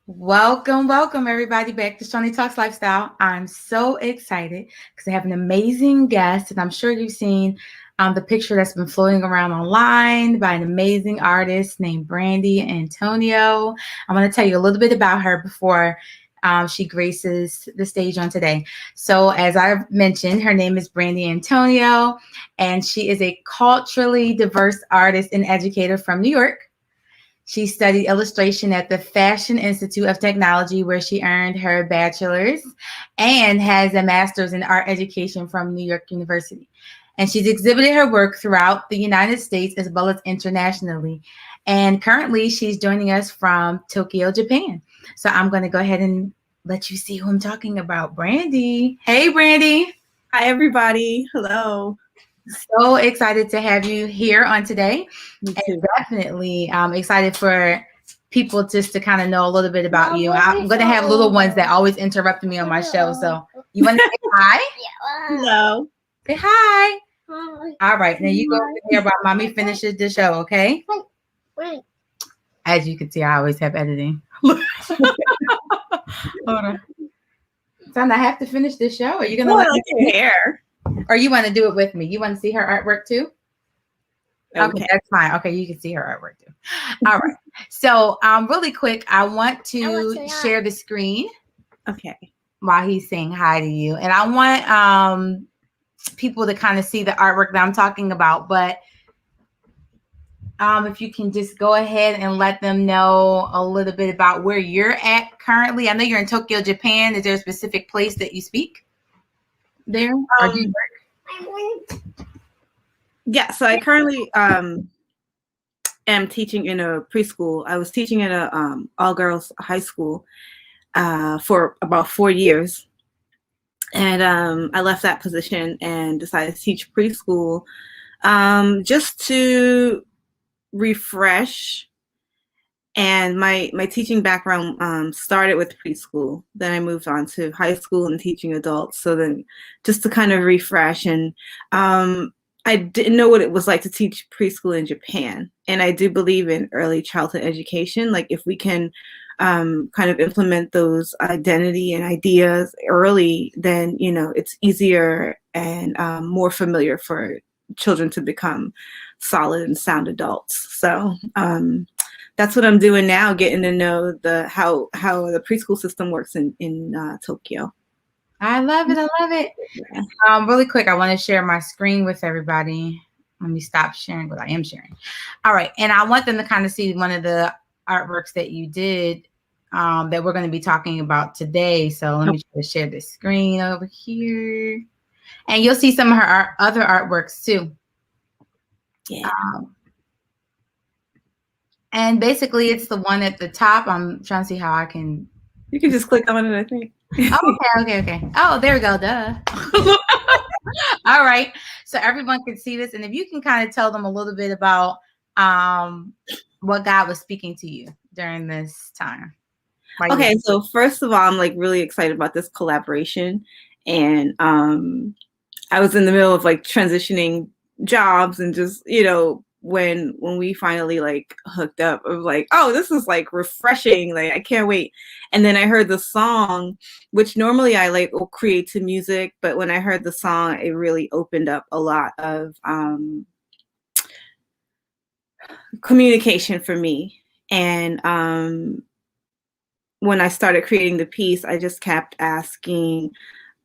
Welcome everybody back to Shoney Talks Lifestyle. I'm so excited because I have an amazing guest, and I'm sure you've seen the picture that's been floating around online by an amazing artist named Brandy Antonio. I'm going to tell you a little bit about her before she graces the stage on today. So, as I've mentioned, her name is Brandy Antonio, and she is a culturally diverse artist and educator from New York. She studied illustration at the Fashion Institute of Technology, where she earned her bachelor's and has a master's in art education from New York University. And she's exhibited her work throughout the United States as well as internationally. And currently, she's joining us from Tokyo, Japan. So I'm going to go ahead and let you see who I'm talking about. Brandy. Hey, Brandy. Hi, everybody. Hello. So excited to have you here on today. Me too. And definitely excited for people just to kind of know a little bit about you. I'm going to have little ones that always interrupt me on my show. So you want to say hi? Hello. Say hi. All right. Now you go over here while mommy finishes the show, okay? As you can see, I always have editing. Hold on. Son, I have to finish this show. Are you going to let me your hair? Or you want to do it with me? You want to see her artwork too? Okay, that's fine. Okay, you can see her artwork too. All right. So, really quick, I want to share the screen. Okay. While he's saying hi to you, and I want people to kind of see the artwork that I'm talking about. But if you can just go ahead and let them know a little bit about where you're at currently. I know you're in Tokyo, Japan. Is there a specific place that you speak there? Or do you work? Yeah, so I currently am teaching in a preschool. I was teaching at a all-girls high school for about 4 years. And I left that position and decided to teach preschool just to refresh. And my teaching background started with preschool. Then I moved on to high school and teaching adults. So then just to kind of refresh. And I didn't know what it was like to teach preschool in Japan. And I do believe in early childhood education. Like if we can kind of implement those identity and ideas early, then, it's easier and more familiar for children to become solid and sound adults. So that's what I'm doing now, getting to know how the preschool system works in Tokyo. I love it. I love it. Yeah. Really quick, I want to share my screen with everybody. Let me stop sharing what I am sharing. All right. And I want them to kind of see one of the artworks that you did that we're going to be talking about today. So let me try to share the screen over here. And you'll see some of her other artworks too. Yeah. And basically, it's the one at the top. I'm trying to see how I can. You can just click on it, I think. Okay. Oh, there we go. Duh. All right. So everyone can see this. And if you can kind of tell them a little bit about what God was speaking to you during this time. Okay. So first of all, I'm like really excited about this collaboration. And I was in the middle of like transitioning jobs and just, when we finally like hooked up, I was like, oh, this is like refreshing. Like I can't wait. And then I heard the song, which normally I like will create to music, but when I heard the song, it really opened up a lot of communication for me. And when I started creating the piece, I just kept asking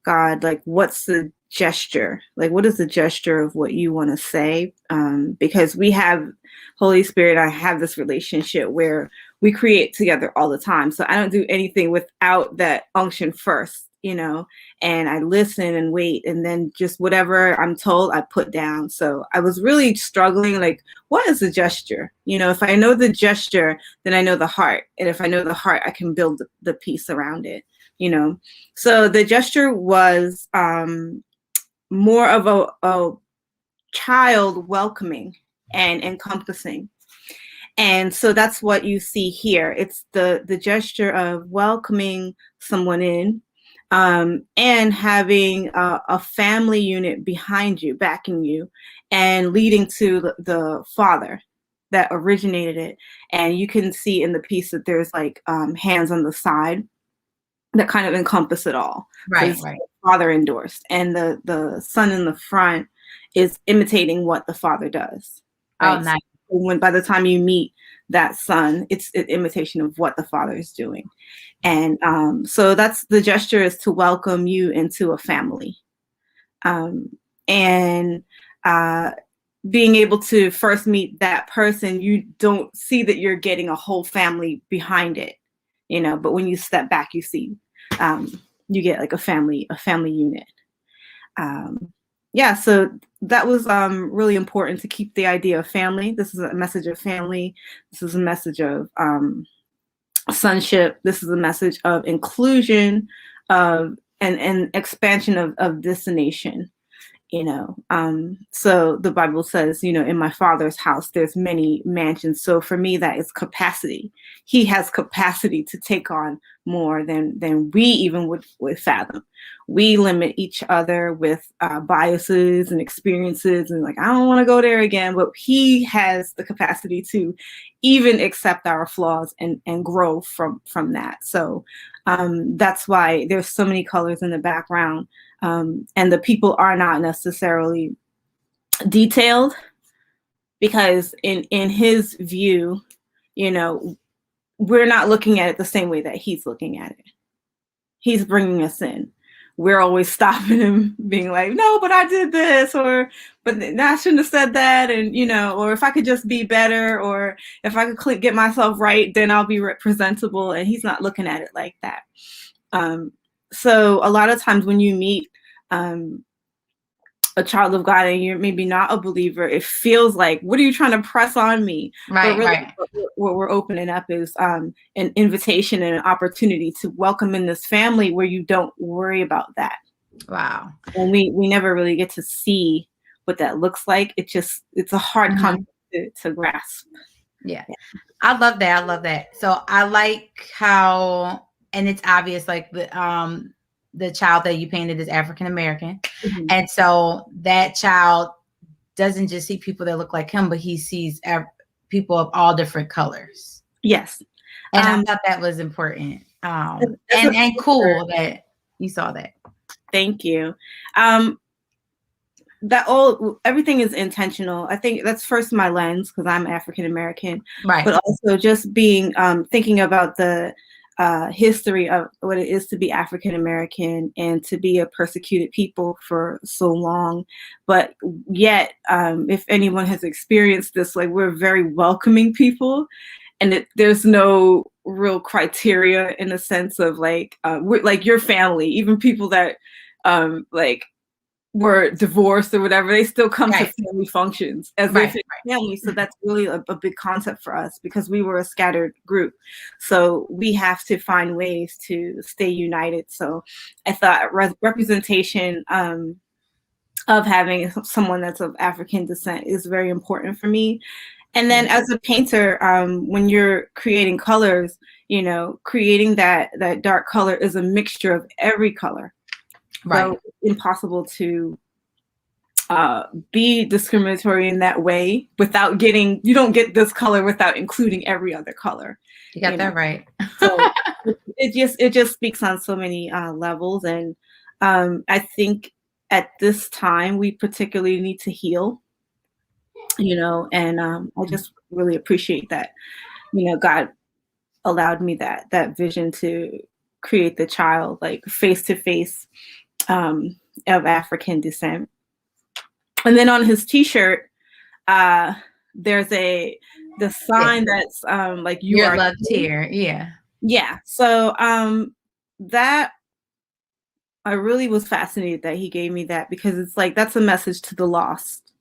God, like, what's the gesture? Like, what is the gesture of what you want to say? Because we have Holy Spirit, I have this relationship where we create together all the time. So I don't do anything without that unction first, and I listen and wait. And then just whatever I'm told, I put down. So I was really struggling, like, what is the gesture? If I know the gesture, then I know the heart. And if I know the heart, I can build the piece around it. So the gesture was more of a child welcoming and encompassing. And so that's what you see here. It's the gesture of welcoming someone in and having a family unit behind you, backing you, and leading to the Father. that originated it. And you can see in the piece that there's like hands on the side that kind of encompass it all. Right, So right. Father endorsed, and the son in the front is imitating what the father does. Right. Oh, nice. So when by the time you meet that son, it's an imitation of what the father is doing. And so that's the gesture, is to welcome you into a family. And being able to first meet that person, you don't see that you're getting a whole family behind it, you know, but when you step back, you see you get like a family unit. Yeah, so that was really important to keep the idea of family. This is a message of family. This is a message of sonship. This is a message of inclusion, of and expansion of this nation. You know, so the Bible says, you know, in my father's house there's many mansions. So for me, that is capacity. He has capacity to take on more than we even would fathom. We limit each other with biases and experiences, and like, I don't want to go there again, but he has the capacity to even accept our flaws and grow from that. So that's why there's so many colors in the background. And the people are not necessarily detailed, because in his view, you know, we're not looking at it the same way that he's looking at it. He's bringing us in. We're always stopping him, being like, no, but I did this, or but I shouldn't have said that, and you know, or if I could just be better, or if I could get myself right, then I'll be presentable. And he's not looking at it like that. So a lot of times when you meet a child of God and you're maybe not a believer, it feels like, what are you trying to press on me? Right, but really, right. what we're opening up is an invitation and an opportunity to welcome in this family where you don't worry about that. Wow. And we never really get to see what that looks like. It's a hard concept to grasp. Yeah. I love that. I love that. So I like how, and it's obvious, like the child that you painted is African American. Mm-hmm. And so that child doesn't just see people that look like him, but he sees people of all different colors. Yes. And I thought that was important. And cool that you saw that. Thank you. Everything is intentional. I think that's first my lens, because I'm African American, right? But also just being thinking about the history of what it is to be African American and to be a persecuted people for so long. But yet, if anyone has experienced this, like, we're very welcoming people, and there's no real criteria in the sense of like we're like your family, even people that like were divorced or whatever, they still come to family functions as if it's family. So that's really a big concept for us, because we were a scattered group. So we have to find ways to stay united. So I thought representation of having someone that's of African descent is very important for me. And then as a painter, when you're creating colors, you know, creating that dark color is a mixture of every color. Right. So it's impossible to be discriminatory in that way without you don't get this color without including every other color. You got that right. So it just speaks on so many levels. And I think at this time we particularly need to heal, you know, and I just really appreciate that, you know, God allowed me that vision to create the child, like face to face of African descent. And then on his T-shirt, there's the sign that's like you Your are loved here. Yeah. So that I really was fascinated that he gave me that, because it's like that's a message to the lost,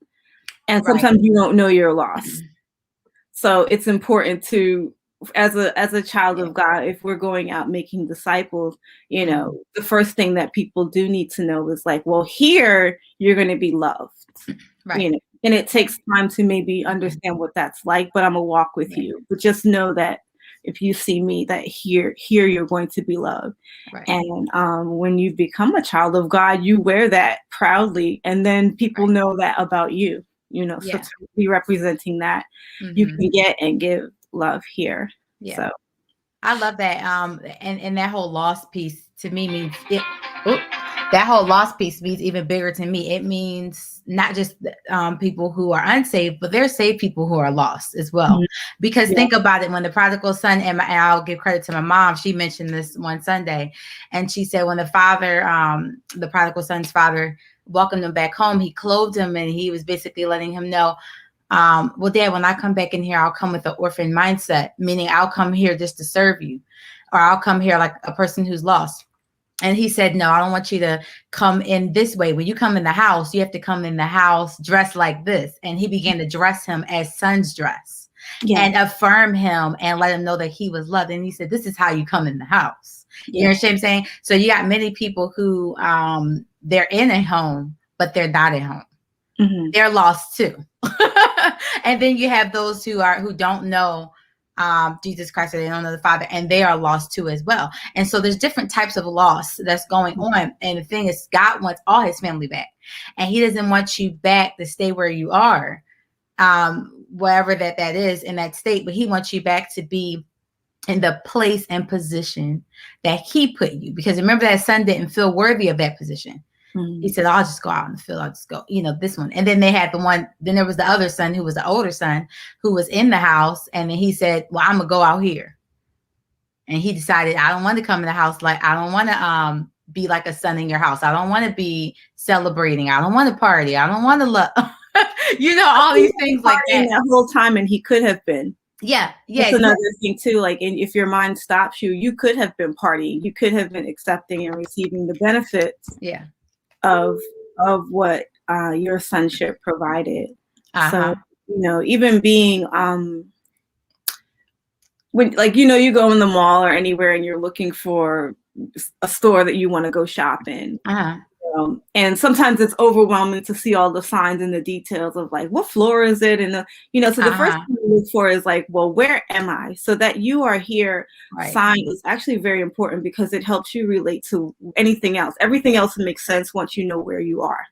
and sometimes you don't know you're lost. So it's important to, as a child of God, if we're going out making disciples, you know, the first thing that people do need to know is like, well, here you're going to be loved, you know, and it takes time to maybe understand what that's like, but I'm gonna walk with you. But just know that if you see me, that here you're going to be loved. And when you become a child of God, you wear that proudly, and then people know that about you. So to be representing that, you can get and give love here. Yeah. So I love that. And that whole lost piece to me means it. That whole lost piece means even bigger to me. It means not just people who are unsaved, but there's saved people who are lost as well. Because think about it, when the prodigal son, and I'll give credit to my mom, she mentioned this one Sunday, and she said when the father, the prodigal son's father, welcomed him back home, he clothed him, and he was basically letting him know, well, Dad, when I come back in here, I'll come with an orphan mindset, meaning I'll come here just to serve you, or I'll come here like a person who's lost. And he said, no, I don't want you to come in this way. When you come in the house, you have to come in the house dressed like this. And he began to dress him as sons dress and affirm him and let him know that he was loved. And he said, this is how you come in the house. You know what I'm saying? So you got many people who they're in a home, but they're not at home. They're lost too. And then you have those who don't know Jesus Christ, or they don't know the Father, and they are lost too as well. And so there's different types of loss that's going on. And the thing is, God wants all his family back, and he doesn't want you back to stay where you are, wherever that is in that state, but he wants you back to be in the place and position that he put you. Because remember, that son didn't feel worthy of that position. He said, I'll just go out in the field. I'll just go, this one. And then they had then there was the other son who was the older son who was in the house. And then he said, well, I'm going to go out here. And he decided, I don't want to come in the house. Like, I don't want to be like a son in your house. I don't want to be celebrating. I don't want to party. I don't want to love, all these things like that whole time. And he could have been. Yeah. That's another thing too. Like, if your mind stops you, you could have been partying. You could have been accepting and receiving the benefits. Yeah. Of what your sonship provided. So, even being when, like, you go in the mall or anywhere and you're looking for a store that you want to go shop in. And sometimes it's overwhelming to see all the signs and the details of like, what floor is it? And so the first thing you look for is like, well, where am I? So that you are here sign is actually very important, because it helps you relate to anything else. Everything else makes sense once you know where you are.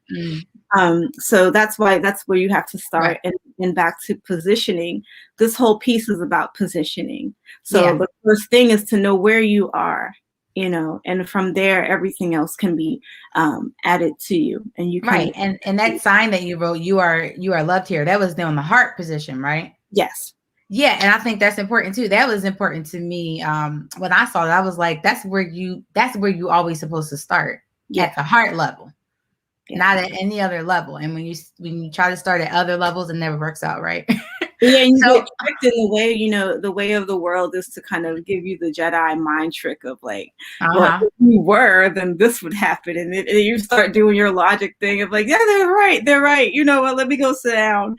So that's where you have to start. And back to positioning, this whole piece is about positioning. So the first thing is to know where you are. And from there, everything else can be added to you, and you can. And that sign that you wrote, you are loved here. That was on the heart position, right? Yes. Yeah, and I think that's important too. That was important to me. When I saw it, I was like, that's where you always supposed to start, at the heart level, not at any other level. And when you try to start at other levels, it never works out, right? Yeah, you get tricked in the way, the way of the world is to kind of give you the Jedi mind trick of like, well, if you were, then this would happen. And then you start doing your logic thing of like, yeah, they're right. You know what, let me go sit down.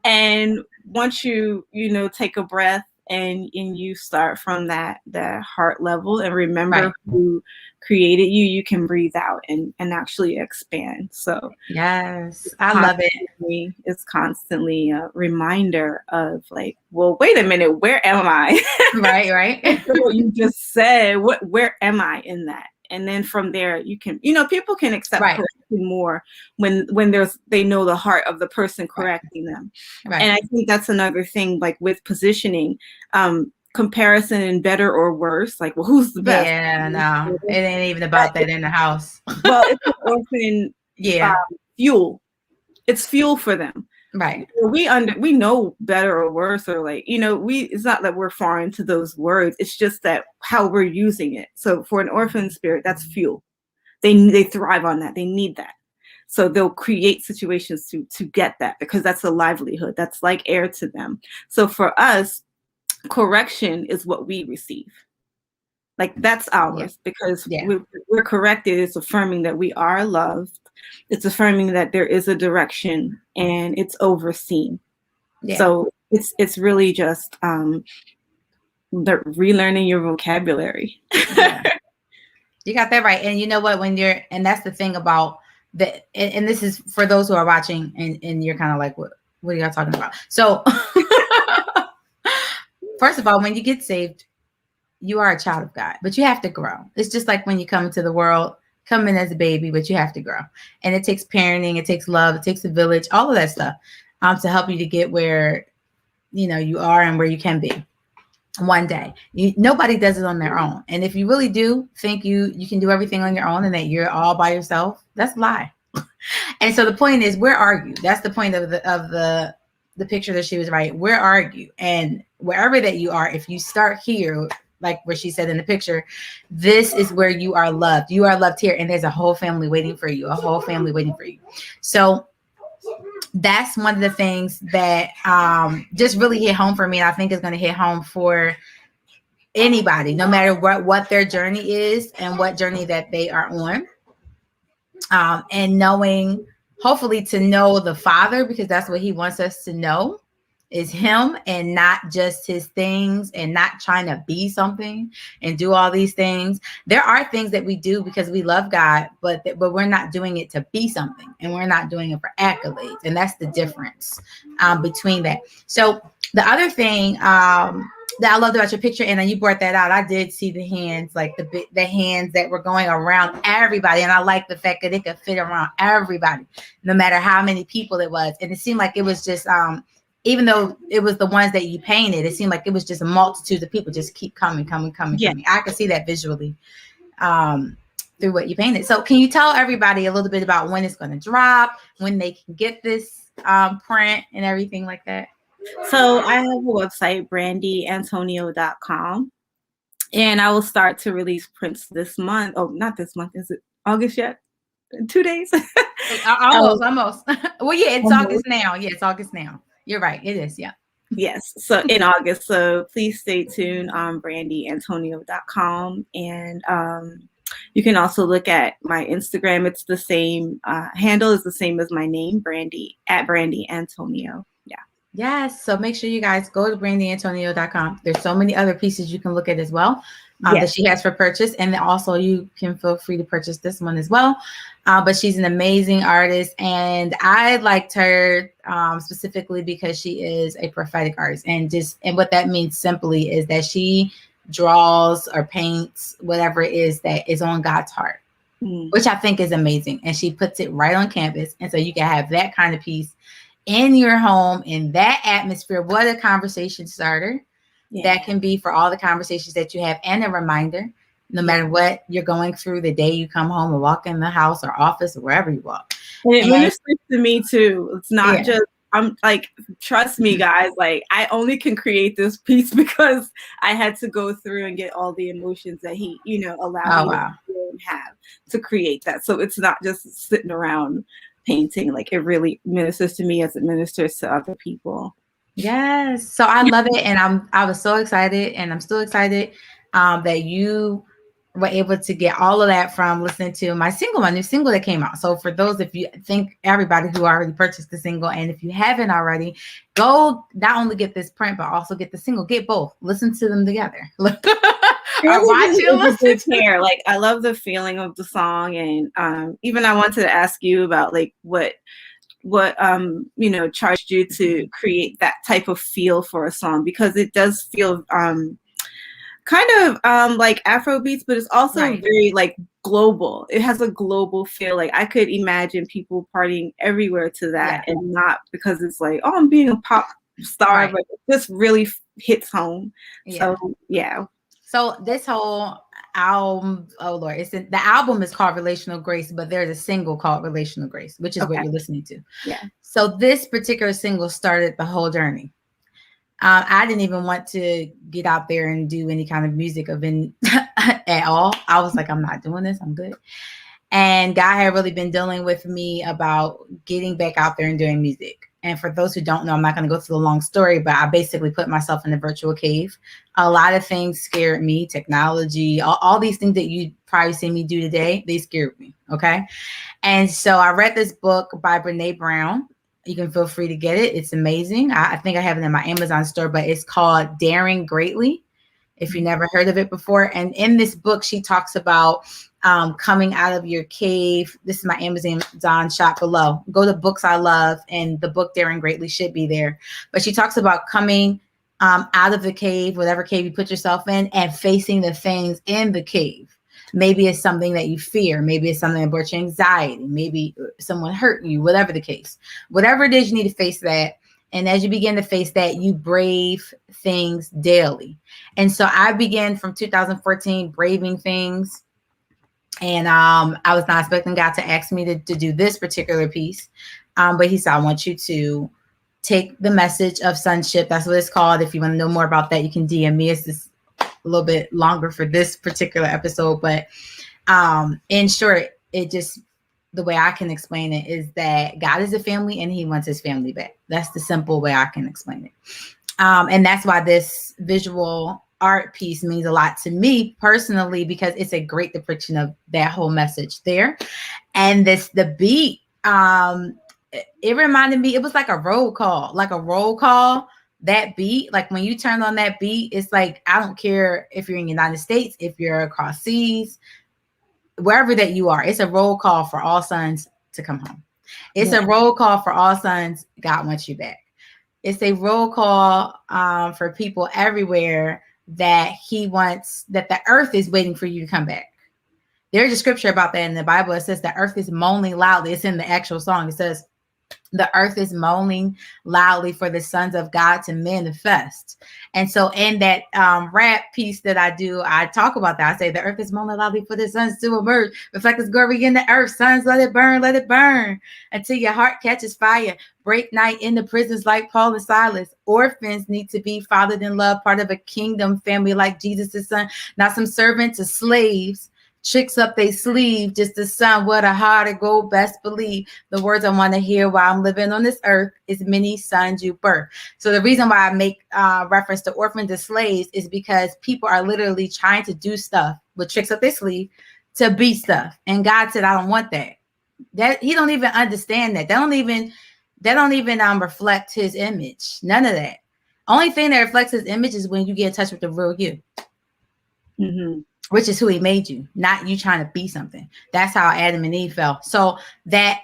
And once you, take a breath and you start from that heart level and remember who created you, you can breathe out and actually expand. So yes, I love it. It's constantly a reminder of like, well, wait a minute, where am I? Right. What you just said, where am I in that? And then from there, you can, people can accept correction more when they know the heart of the person correcting them. And I think that's another thing, like with positioning, comparison and better or worse, like, well, who's the best? Yeah, no, it ain't even about that in the house. Well, it's often fuel. It's fuel for them. Right. We know better or worse, or like, it's not that we're foreign to those words. It's just that how we're using it. So for an orphan spirit, that's fuel. They thrive on that. They need that. So they'll create situations to get that, because that's a livelihood. That's like air to them. So for us, correction is what we receive. Like that's ours, because we're corrected. It's affirming that we are loved. It's affirming that there is a direction and it's overseen. So it's really just relearning your vocabulary. You got that right. And you know what, and that's the thing about and this is for those who are watching and you're kind of like, what are y'all talking about? So first of all, when you get saved, you are a child of God, but you have to grow. It's just like when you come into the world, come in as a baby, but you have to grow. And it takes parenting, it takes love, it takes a village, all of that stuff. to help you to get where, you are and where you can be one day. Nobody does it on their own. And if you really do think you can do everything on your own and that you're all by yourself, that's a lie. And so the point is, where are you? That's the point of the picture that she was writing. Where are you? And wherever that you are, if you start here, like where she said in the picture, this is where you are loved. You are loved here. And there's a whole family waiting for you, a whole family waiting for you. So that's one of the things that just really hit home for me. And I think is going to hit home for anybody, no matter what their journey is and what journey that they are on. And knowing, hopefully to know the Father, because that's what he wants us to know, is him and not just his things, and not trying to be something and do all these things. There are things that we do because we love God, but we're not doing it to be something, and we're not doing it for accolades. And that's the difference between that. So the other thing that I loved about your picture, and then you brought that out, I did see the hands, like the hands that were going around everybody. And I like the fact that it could fit around everybody, no matter how many people it was. And it seemed like it was just, even though it was the ones that you painted, it seemed like it was just a multitude of people just keep coming. Yeah. I could see that visually through what you painted. So can you tell everybody a little bit about when it's going to drop, when they can get this print and everything like that? So I have a website, brandyantonio.com, and I will start to release prints this month. Oh, not this month. Is it August yet? 2 days? Almost. Well, yeah, it's almost. August now. Yeah, it's August now. You're right. It is. Yeah. Yes. So in August. So please stay tuned on brandyantonio.com. And you can also look at my Instagram. It's the same handle is the same as my name, Brandy, at Brandy Antonio. Yeah. Yes. So make sure you guys go to brandyantonio.com. There's so many other pieces you can look at as well that she has for purchase. And then also you can feel free to purchase this one as well. But she's an amazing artist. And I liked her specifically because she is a prophetic artist. And what that means simply is that she draws or paints whatever it is that is on God's heart, which I think is amazing. And she puts it right on canvas. And so you can have that kind of piece in your home, in that atmosphere. What a conversation starter that can be for all the conversations that you have, and a reminder, no matter what you're going through the day you come home or walk in the house or office or wherever you walk. And it ministers to me too. It's not just, I'm like, trust me guys, like I only can create this piece because I had to go through and get all the emotions that he, allowed me to have to create that. So it's not just sitting around painting. Like it really ministers to me as it ministers to other people. Yes. So I love it. And I was so excited, and I'm still excited that you were able to get all of that from listening to my new single that came out. So for those, if you think everybody who already purchased the single, and if you haven't already, go not only get this print, but also get the single, get both, listen to them together. Or watch it, listen to. Like I love the feeling of the song. And even I wanted to ask you about like what charged you to create that type of feel for a song, because it does feel kind of like Afro beats, but it's also very like global. It has a global feel. Like I could imagine people partying everywhere to that, and not because it's like, oh, I'm being a pop star, but it just really hits home. So So this whole album, oh Lord, the album is called Relational Grace, but there's a single called Relational Grace, which is what you're listening to. Yeah. So this particular single started the whole journey. I didn't even want to get out there and do any kind of music event at all. I was like, I'm not doing this. I'm good. And God had really been dealing with me about getting back out there and doing music. And for those who don't know, I'm not going to go through the long story, but I basically put myself in a virtual cave. A lot of things scared me, technology, all these things that you probably see me do today, they scared me. Okay. And so I read this book by Brene Brown. You can feel free to get it. It's amazing. I think I have it in my Amazon store, but it's called Daring Greatly, if you never heard of it before. And in this book, she talks about coming out of your cave. This is my Amazon shop below. Go to Books I Love, and the book Daring Greatly should be there. But she talks about coming out of the cave, whatever cave you put yourself in, and facing the things in the cave. Maybe it's something that you fear. Maybe it's something that brought you anxiety. Maybe someone hurt you, whatever the case. Whatever it is, you need to face that. And as you begin to face that, you brave things daily. And so I began from 2014 braving things. And I was not expecting God to ask me to do this particular piece. But he said, I want you to take the message of sonship. That's what it's called. If you want to know more about that, you can DM me. It's just a little bit longer for this particular episode. But in short, it just, the way I can explain it is that God is a family and he wants his family back. That's the simple way I can explain it. And that's why this visual art piece means a lot to me personally, because it's a great depiction of that whole message there. And the beat, it reminded me, it was like a roll call, that beat. Like when you turn on that beat, it's like, I don't care if you're in the United States, if you're across seas, wherever that you are, it's a roll call for all sons to come home. It's a roll call for all sons. God wants you back. It's a roll call for people everywhere that he wants, that the earth is waiting for you to come back. There's a scripture about that in the Bible. It says the earth is moaning loudly. It's in the actual song. It says the earth is moaning loudly for the sons of God to manifest. And so in that rap piece that I do, I talk about that. I say the earth is moaning loudly for the sons to emerge, reflect his glory in the earth. Sons, let it burn until your heart catches fire. Break night in the prisons like Paul and Silas. Orphans need to be fathered in love, part of a kingdom family like Jesus' son. Not some servants or slaves. Tricks up their sleeve just to sound what a heart to go. Best believe the words I want to hear while I'm living on this earth is many sons you birth. So the reason why I make reference to orphans and slaves is because people are literally trying to do stuff with tricks up their sleeve to be stuff. And God said, I don't want that. That he don't even understand that. That don't even reflect his image. None of that. Only thing that reflects his image is when you get in touch with the real you. Mm-hmm. Which is who he made you, not you trying to be something. That's how Adam and Eve fell. So that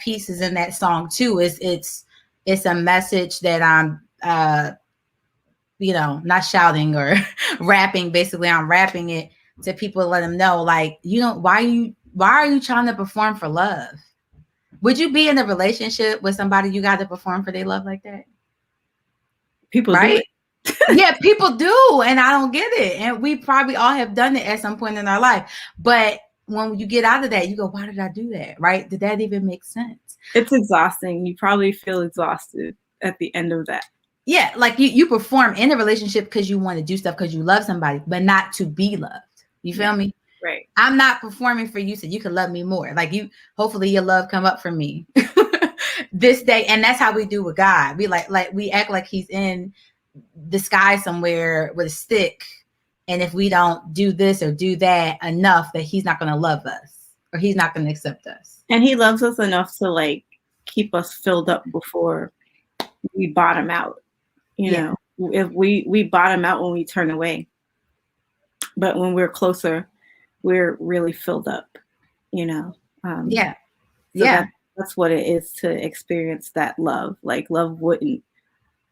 piece is in that song too. It's a message that I'm not shouting or rapping. Basically, I'm rapping it to people to let them know, like, why are you trying to perform for love? Would you be in a relationship with somebody you got to perform for their love like that? People right? Do it. Yeah, people do, and I don't get it. And we probably all have done it at some point in our life. But when you get out of that, you go, why did I do that? Right? Did that even make sense? It's exhausting. You probably feel exhausted at the end of that. Yeah, like you perform in a relationship because you want to do stuff because you love somebody, but not to be loved. You feel me? Right. I'm not performing for you so you can love me more. Like hopefully your love come up for me this day. And that's how we do with God. We like we act like he's in the sky somewhere with a stick, and if we don't do this or do that enough, that he's not going to love us or he's not going to accept us. And he loves us enough to like keep us filled up before we bottom out. You know, if we bottom out when we turn away, but when we're closer, we're really filled up. That's what it is to experience that love. Like love wouldn't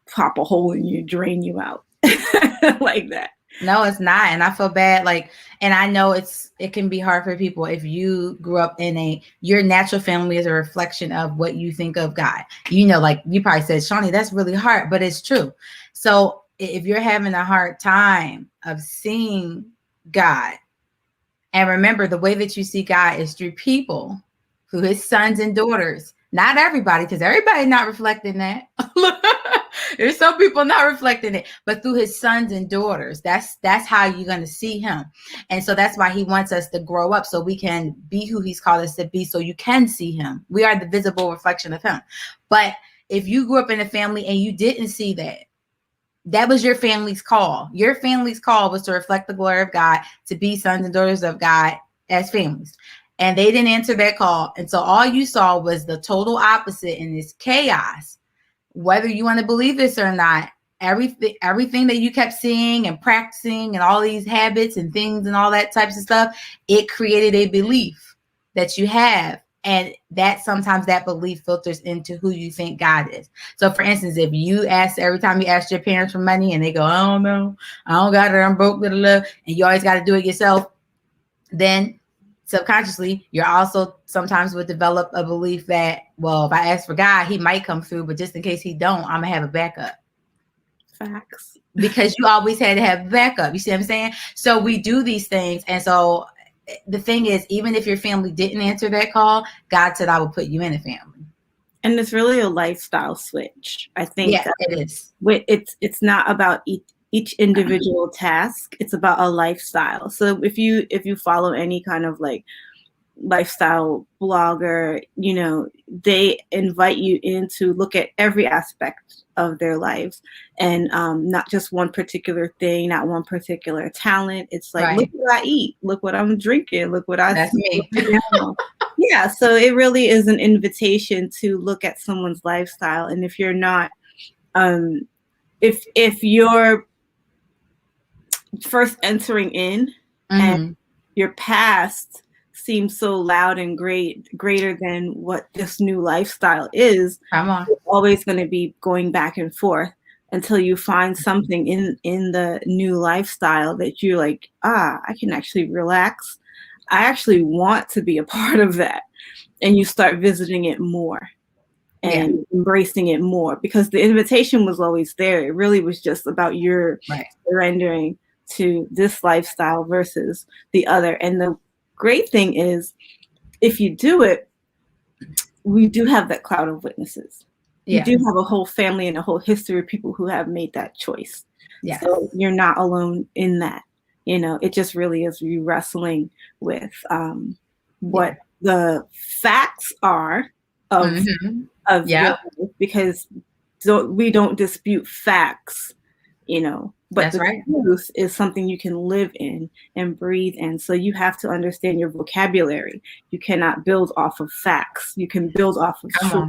pop a hole in you, drain you out like that. No, it's not. And I feel bad. And I know it can be hard for people if you grew up in your natural family is a reflection of what you think of God. Like you probably said, Shoney, that's really hard, but it's true. So if you're having a hard time of seeing God, and remember the way that you see God is through people, through his sons and daughters, not everybody, because everybody not reflecting that. There's some people not reflecting it, but through his sons and daughters, that's how you're going to see him. And so that's why he wants us to grow up so we can be who he's called us to be, so you can see him. We are the visible reflection of him. But if you grew up in a family and you didn't see that was your family's call. Your family's call was to reflect the glory of God, to be sons and daughters of God as families. And they didn't answer that call. And so all you saw was the total opposite in this chaos. Whether you want to believe this or not, everything that you kept seeing and practicing and all these habits and things and all that types of stuff, it created a belief that you have. And that sometimes that belief filters into who you think God is. So for instance, if you every time you ask your parents for money and they go, I don't know, I don't got it, I'm broke, blah, blah, blah, and you always got to do it yourself, then subconsciously, you're also sometimes would develop a belief that, well, if I ask for God, he might come through, but just in case he don't, I'm gonna have a backup. Facts. Because you always had to have backup. You see what I'm saying? So we do these things. And so the thing is, even if your family didn't answer that call, God said, I will put you in a family. And it's really a lifestyle switch. I think yeah, it is. It's not about each individual task. It's about a lifestyle. So if you follow any kind of like lifestyle blogger, you know, they invite you in to look at every aspect of their lives, and not just one particular thing, not one particular talent. It's like, look what I eat, look what I'm drinking, look what I That's me. Yeah, so it really is an invitation to look at someone's lifestyle. And if you're not, if you're first entering in and your past seems so loud and greater than what this new lifestyle is, you're always going to be going back and forth until you find something in the new lifestyle that you're like, I can actually relax. I actually want to be a part of that. And you start visiting it more and embracing it more, because the invitation was always there. It really was just about your surrendering to this lifestyle versus the other. And the great thing is, if you do it, we do have that cloud of witnesses. You do have a whole family and a whole history of people who have made that choice. So you're not alone in that. You know, it just really is you wrestling with what the facts are of your life, because we don't dispute facts, you know, but the truth is something you can live in and breathe in. So you have to understand your vocabulary. You cannot build off of facts. You can build off of truth.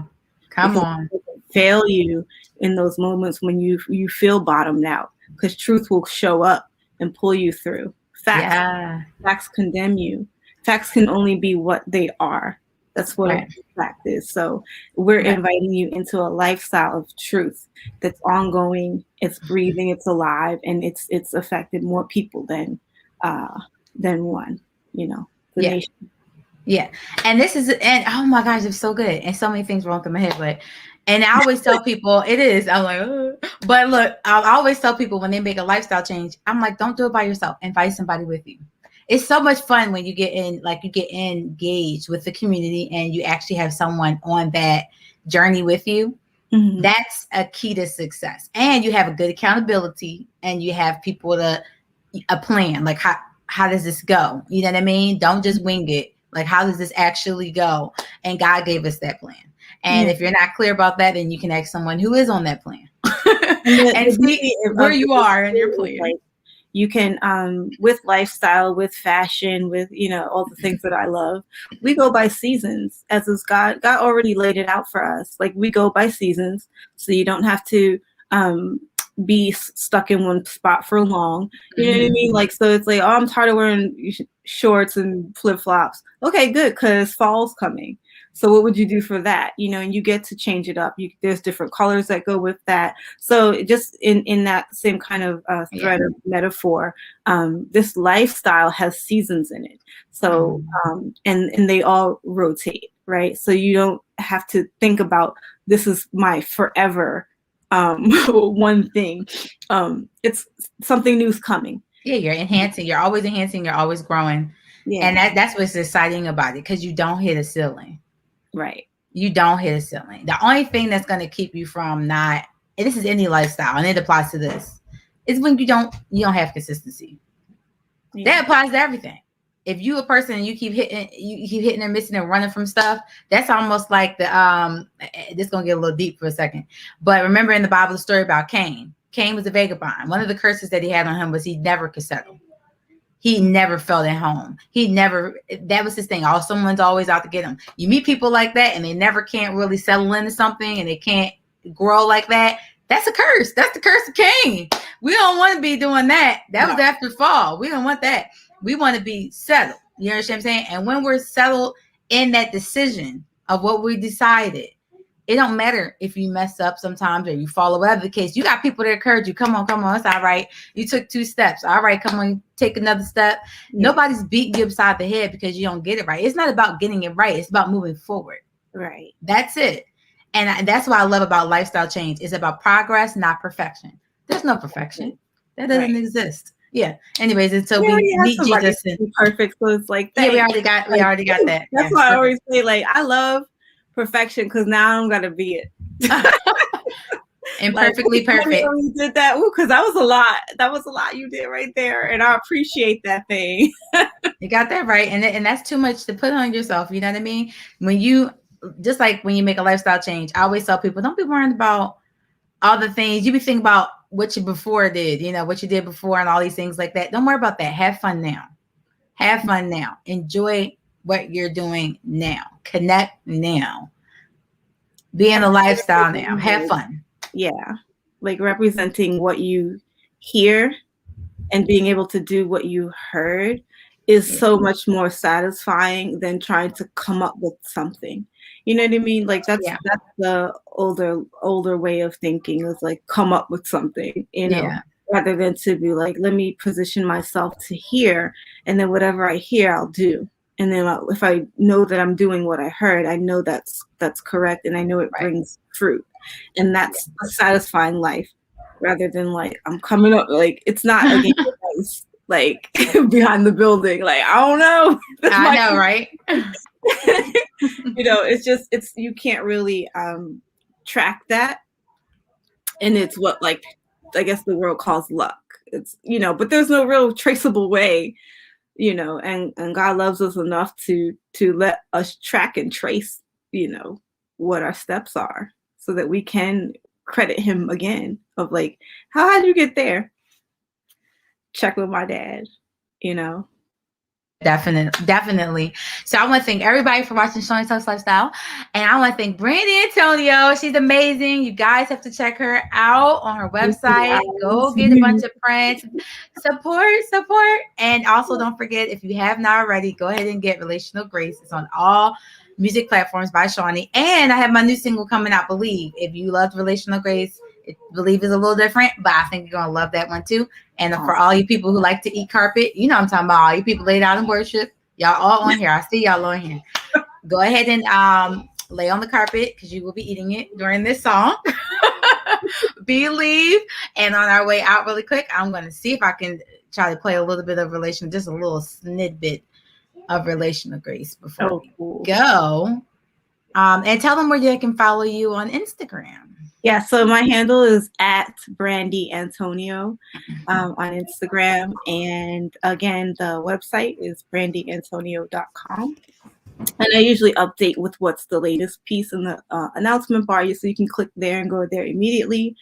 Come on. Fail you in those moments when you feel bottomed out, because truth will show up and pull you through. Facts condemn you. Facts can only be what they are. That's what a fact is. So we're inviting you into a lifestyle of truth that's ongoing, it's breathing, it's alive, and it's affected more people than one, you know, the nation. Yeah. And this is, and oh my gosh, it's so good. And so many things wrong through my head, but, and I always tell people it is, I'm like, but look, I always tell people when they make a lifestyle change, I'm like, don't do it by yourself, invite somebody with you. It's so much fun when you get in, like you get engaged with the community and you actually have someone on that journey with you. That's a key to success. And you have a good accountability, and you have people to a plan. Like how does this go? You know what I mean? Don't just wing it. Like, how does this actually go? And God gave us that plan. And if you're not clear about that, then you can ask someone who is on that plan and see where you are in your plan. Like, you can, with lifestyle, with fashion, with, you know, all the things that I love, we go by seasons, as is God. God already laid it out for us. Like, we go by seasons, so you don't have to be stuck in one spot for long. You know what I mean? Like, so it's like, I'm tired of wearing shorts and flip-flops. Okay, good, because fall's coming. So what would you do for that? You know, and you get to change it up. There's different colors that go with that. So just in that same kind of thread of metaphor, this lifestyle has seasons in it. So and they all rotate, right? So you don't have to think about, this is my forever one thing. It's something new's coming. Yeah, you're enhancing. You're always enhancing. You're always growing. Yeah, and that's what's exciting about it, because you don't hit a ceiling. Right. You don't hit a ceiling. The only thing that's going to keep you from not, and this is any lifestyle, and it applies to this, is when you don't have consistency. That applies to everything. If you a person and you keep hitting and missing and running from stuff, that's almost like the this is gonna get a little deep for a second. But remember in the Bible the story about Cain. Cain was a vagabond. One of the curses that he had on him was he never could settle. He never felt at home. That was his thing. Someone's always out to get him. You meet people like that and they never can't really settle into something, and they can't grow like that. That's a curse. That's the curse of Cain. We don't want to be doing that. That was after the fall. We don't want that. We want to be settled. You understand what I'm saying? And when we're settled in that decision of what we decided, It don't matter if you mess up sometimes or you fall, or whatever the case. You got people that encourage you. Come on, it's all right. You took 2 steps. All right, come on, take another step. Yeah. Nobody's beating you upside the head because you don't get it right. It's not about getting it right. It's about moving forward. Right. That's it. And that's what I love about lifestyle change. It's about progress, not perfection. There's no perfection. That doesn't exist. Yeah. Anyways, until we meet Jesus. Perfect. So it's like, yeah, we already got that. That's why I always say, like, I love perfection because now I don't gotta be it. And perfectly perfect. You did that because that was a lot. That was a lot you did right there, and I appreciate that thing. You got that right, and that's too much to put on yourself. You know what I mean? When you just like when you make a lifestyle change, I always tell people, don't be worried about all the things. You be thinking about what you before did, you know, what you did before, and all these things like that. Don't worry about that. Have fun now. Have fun now. Enjoy what you're doing now. Connect now. Be in a lifestyle now. Have fun. Yeah. Like representing what you hear and being able to do what you heard is so much more satisfying than trying to come up with something. You know what I mean? Like that's the older way of thinking, is like come up with something, you know, rather than to be like, let me position myself to hear, and then whatever I hear, I'll do. And then if I know that I'm doing what I heard, I know that's correct, and I know it brings fruit, and that's a satisfying life, rather than like I'm coming up like it's not a game of dice, like behind the building. Like I don't know. I know, right? You know, it's you can't really track that, and it's what like I guess the world calls luck. It's, you know, but there's no real traceable way. You know, and God loves us enough to let us track and trace, you know, what our steps are, so that we can credit him again of like, how did you get there? Check with my dad, you know. Definitely. So I want to thank everybody for watching Shoney Talks Lifestyle, and I want to thank Brandy Antonio. She's amazing. You guys have to check her out on her website. Go get a bunch of prints. Support, and also don't forget, if you have not already, go ahead and get Relational Grace. It's on all music platforms by Shoney, and I have my new single coming out, Believe. If you loved Relational Grace, Believe is a little different, but I think you're gonna love that one too. And for all you people who like to eat carpet, you know what I'm talking about. All you people laid out in worship, y'all all on here. I see y'all on here. Go ahead and lay on the carpet, because you will be eating it during this song. Believe. And on our way out really quick, I'm going to see if I can try to play a little bit of just a little snippet of Relational Grace before we go. And tell them where they can follow you on Instagram. Yeah, so my handle is at Brandy Antonio on Instagram. And again, the website is brandyantonio.com. And I usually update with what's the latest piece in the announcement bar, so you can click there and go there immediately.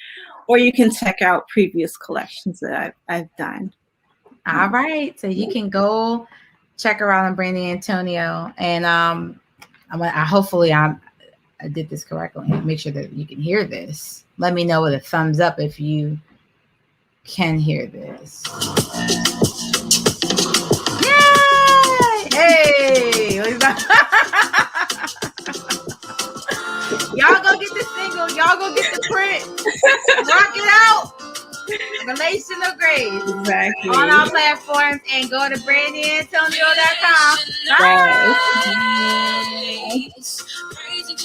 Or you can check out previous collections that I've done. All right. So you can go check her out on Brandy Antonio. And hopefully I did this correctly. Make sure that you can hear this. Let me know with a thumbs up if you can hear this. Yay! Hey! Y'all go get the single. Y'all go get the print. Rock it out. Relational Grace. Exactly. On all platforms, and go to brandyantonio.com. Bye.